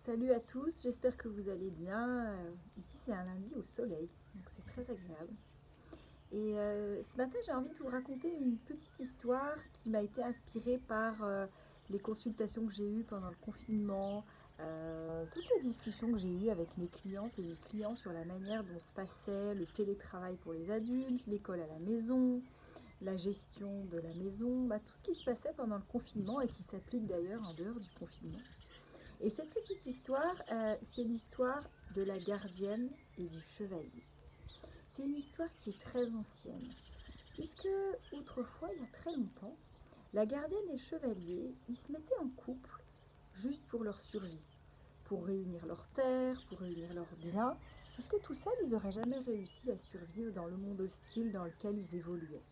Salut à tous, j'espère que vous allez bien. Ici c'est un lundi au soleil, donc c'est très agréable. Ce matin j'ai envie de vous raconter une petite histoire qui m'a été inspirée par les consultations que j'ai eues pendant le confinement, toutes les discussions que j'ai eues avec mes clientes et mes clients sur la manière dont se passait le télétravail pour les adultes, l'école à la maison, la gestion de la maison, tout ce qui se passait pendant le confinement et qui s'applique d'ailleurs en dehors du confinement. Et cette petite histoire, c'est l'histoire de la gardienne et du chevalier. C'est une histoire qui est très ancienne, puisque autrefois, il y a très longtemps, la gardienne et le chevalier, ils se mettaient en couple juste pour leur survie, pour réunir leurs terres, pour réunir leurs biens, parce que tout seuls, ils n'auraient jamais réussi à survivre dans le monde hostile dans lequel ils évoluaient.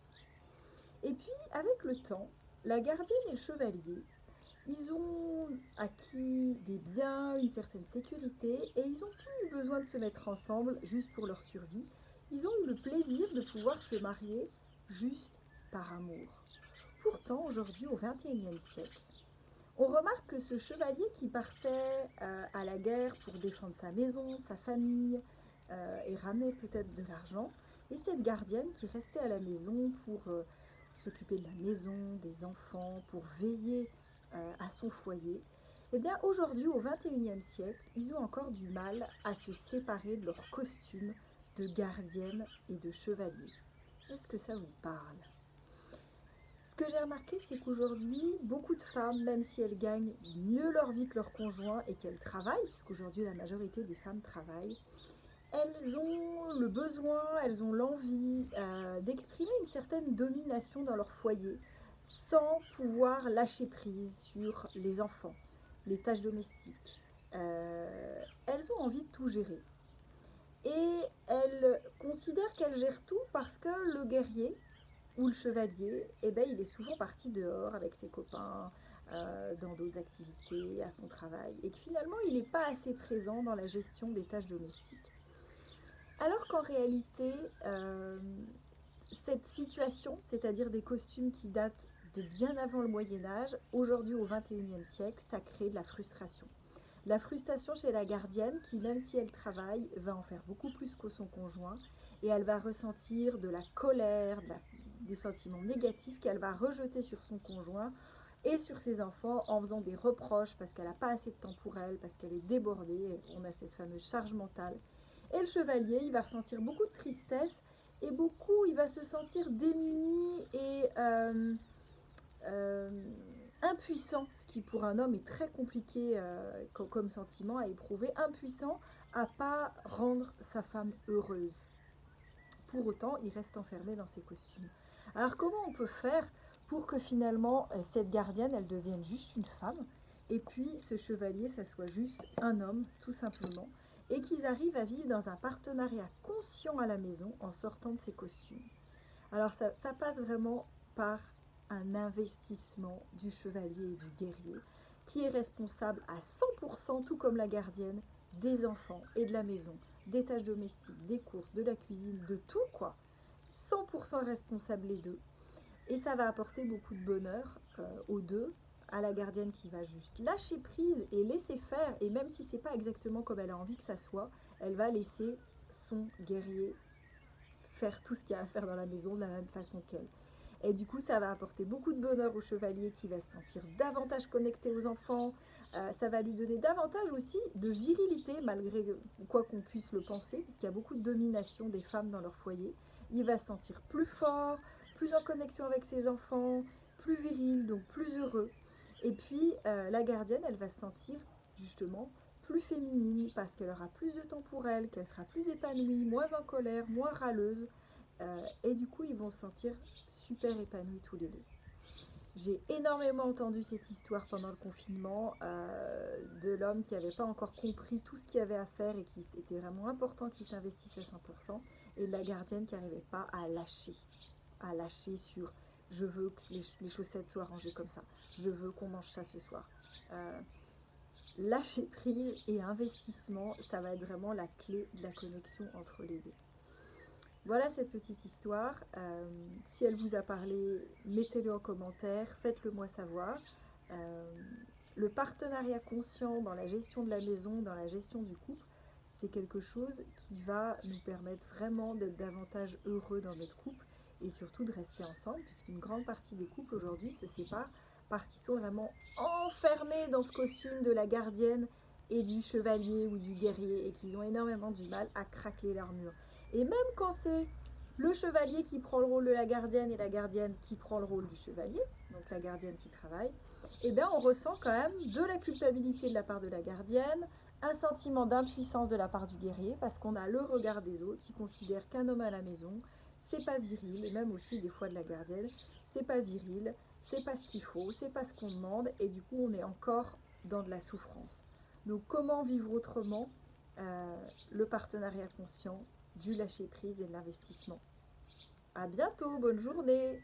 Et puis, avec le temps, la gardienne et le chevalier, ils ont acquis des biens, une certaine sécurité, et ils n'ont plus eu besoin de se mettre ensemble juste pour leur survie. Ils ont eu le plaisir de pouvoir se marier juste par amour. Pourtant, aujourd'hui, au XXIe siècle, on remarque que ce chevalier qui partait à la guerre pour défendre sa maison, sa famille, et ramener peut-être de l'argent, et cette gardienne qui restait à la maison pour s'occuper de la maison, des enfants, pour veiller à son foyer, eh bien aujourd'hui, au XXIe siècle, ils ont encore du mal à se séparer de leur costume de gardienne et de chevalier. Est-ce que ça vous parle? Ce que j'ai remarqué, c'est qu'aujourd'hui, beaucoup de femmes, même si elles gagnent mieux leur vie que leur conjoint et qu'elles travaillent, puisqu'aujourd'hui la majorité des femmes travaillent, elles ont le besoin, elles ont l'envie d'exprimer une certaine domination dans leur foyer sans pouvoir lâcher prise sur les enfants, les tâches domestiques. Elles ont envie de tout gérer. Et elles considèrent qu'elles gèrent tout parce que le guerrier ou le chevalier, eh ben, il est souvent parti dehors avec ses copains, dans d'autres activités, à son travail, et que finalement, il n'est pas assez présent dans la gestion des tâches domestiques. Alors qu'en réalité, cette situation, c'est-à-dire des costumes qui datent de bien avant le Moyen Âge, aujourd'hui au XXIe siècle, ça crée de la frustration. La frustration chez la gardienne qui, même si elle travaille, va en faire beaucoup plus que son conjoint et elle va ressentir de la colère, des sentiments négatifs qu'elle va rejeter sur son conjoint et sur ses enfants en faisant des reproches parce qu'elle n'a pas assez de temps pour elle, parce qu'elle est débordée, on a cette fameuse charge mentale. Et le chevalier, il va ressentir beaucoup de tristesse et beaucoup, il va se sentir démuni et impuissant, ce qui pour un homme est très compliqué comme sentiment à éprouver, impuissant à pas rendre sa femme heureuse. Pour autant, il reste enfermé dans ses costumes. Alors comment on peut faire pour que finalement cette gardienne, elle devienne juste une femme et puis ce chevalier, ça soit juste un homme, tout simplement, et qu'ils arrivent à vivre dans un partenariat conscient à la maison en sortant de ses costumes. Alors ça passe vraiment par un investissement du chevalier et du guerrier qui est responsable à 100%, tout comme la gardienne, des enfants et de la maison, des tâches domestiques, des courses, de la cuisine, de tout quoi. 100% responsable les deux. Et ça va apporter beaucoup de bonheur aux deux, à la gardienne qui va juste lâcher prise et laisser faire, et même si c'est pas exactement comme elle a envie que ça soit, elle va laisser son guerrier faire tout ce qu'il y a à faire dans la maison de la même façon qu'elle. Et du coup, ça va apporter beaucoup de bonheur au chevalier qui va se sentir davantage connecté aux enfants. Ça va lui donner davantage aussi de virilité, malgré quoi qu'on puisse le penser, puisqu'il y a beaucoup de domination des femmes dans leur foyer. Il va se sentir plus fort, plus en connexion avec ses enfants, plus viril, donc plus heureux. Et puis, la gardienne, elle va se sentir justement plus féminine parce qu'elle aura plus de temps pour elle, qu'elle sera plus épanouie, moins en colère, moins râleuse. Et du coup, ils vont se sentir super épanouis tous les deux. J'ai énormément entendu cette histoire pendant le confinement de l'homme qui n'avait pas encore compris tout ce qu'il y avait à faire et qui était vraiment important qu'il s'investisse à 100%, et de la gardienne qui n'arrivait pas à lâcher sur je veux que les chaussettes soient rangées comme ça, je veux qu'on mange ça ce soir. Lâcher prise et investissement, ça va être vraiment la clé de la connexion entre les deux. Voilà cette petite histoire. Si elle vous a parlé, mettez-le en commentaire, faites-le moi savoir. le partenariat conscient dans la gestion de la maison, dans la gestion du couple, c'est quelque chose qui va nous permettre vraiment d'être davantage heureux dans notre couple et surtout de rester ensemble, puisqu'une grande partie des couples aujourd'hui se séparent parce qu'ils sont vraiment enfermés dans ce costume de la gardienne et du chevalier ou du guerrier et qu'ils ont énormément du mal à craquer leur mur. Et même quand c'est le chevalier qui prend le rôle de la gardienne et la gardienne qui prend le rôle du chevalier, donc la gardienne qui travaille, eh bien on ressent quand même de la culpabilité de la part de la gardienne, un sentiment d'impuissance de la part du guerrier, parce qu'on a le regard des autres qui considèrent qu'un homme à la maison, c'est pas viril, et même aussi des fois de la gardienne, c'est pas viril, c'est pas ce qu'il faut, c'est pas ce qu'on demande, et du coup on est encore dans de la souffrance. Donc comment vivre autrement le partenariat conscient, du lâcher prise et de l'investissement. À bientôt, bonne journée.